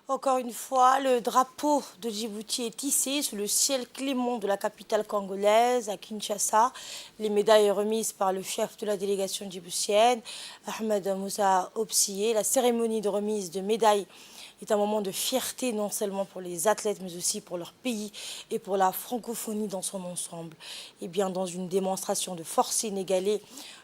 Encore une fois, le drapeau de Djibouti est hissé sous le ciel clément de la capitale congolaise, à Kinshasa. Les médailles remises par le chef de la délégation djiboutienne, Ahmed Moussa Obsié. La cérémonie de remise de médailles est un moment de fierté non seulement pour les athlètes mais aussi pour leur pays et pour la francophonie dans son ensemble. Et bien dans une démonstration de force inégalée,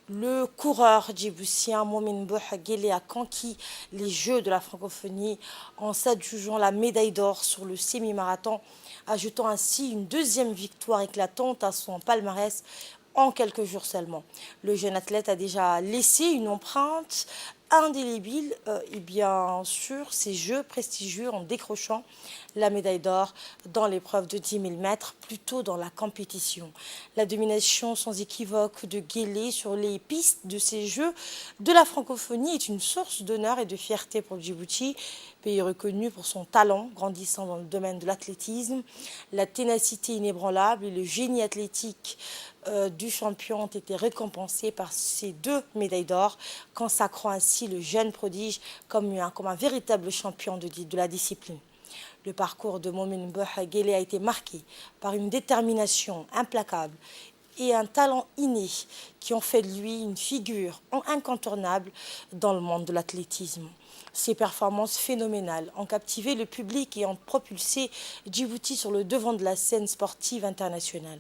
le coureur djiboutien Momin Bouhagele a conquis les Jeux de la francophonie en s'adjugeant la médaille d'or sur le semi-marathon, ajoutant ainsi une deuxième victoire éclatante à son palmarès en quelques jours seulement. Le jeune athlète a déjà laissé une empreinte indélébile et bien sûr ces Jeux prestigieux en décrochant la médaille d'or dans l'épreuve de 10 000 mètres, plutôt dans la compétition. La domination sans équivoque de Guélé sur les pistes de ces Jeux de la francophonie est une source d'honneur et de fierté pour le Djibouti, pays reconnu pour son talent grandissant dans le domaine de l'athlétisme. La ténacité inébranlable et le génie athlétique du champion ont été récompensés par ces deux médailles d'or, consacrant ainsi le jeune prodige comme un véritable champion de la discipline. Le parcours de Momin Bouhagele a été marqué par une détermination implacable et un talent inné qui ont fait de lui une figure incontournable dans le monde de l'athlétisme. Ses performances phénoménales ont captivé le public et ont propulsé Djibouti sur le devant de la scène sportive internationale.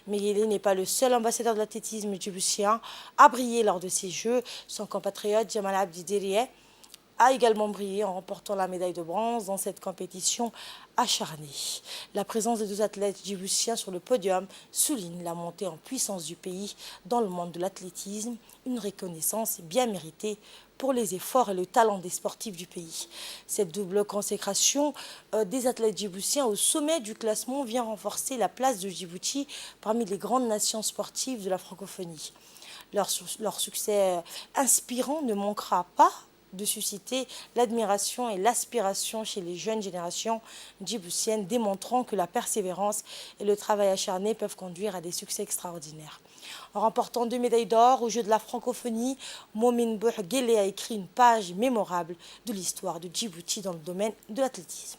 Mais Guélé n'est pas le seul ambassadeur de l'athlétisme djiboutien à briller lors de ces Jeux. Son compatriote Jamal Abdi Derieh a également brillé en remportant la médaille de bronze dans cette compétition acharnée. La présence des deux athlètes djiboutiens sur le podium souligne la montée en puissance du pays dans le monde de l'athlétisme, une reconnaissance bien méritée pour les efforts et le talent des sportifs du pays. Cette double consécration des athlètes djiboutiens au sommet du classement vient renforcer la place de Djibouti parmi les grandes nations sportives de la francophonie. Leur succès inspirant ne manquera pas de susciter l'admiration et l'aspiration chez les jeunes générations djiboutiennes, démontrant que la persévérance et le travail acharné peuvent conduire à des succès extraordinaires. En remportant 2 médailles d'or aux Jeux de la francophonie, Momin Bouhagele a écrit une page mémorable de l'histoire de Djibouti dans le domaine de l'athlétisme.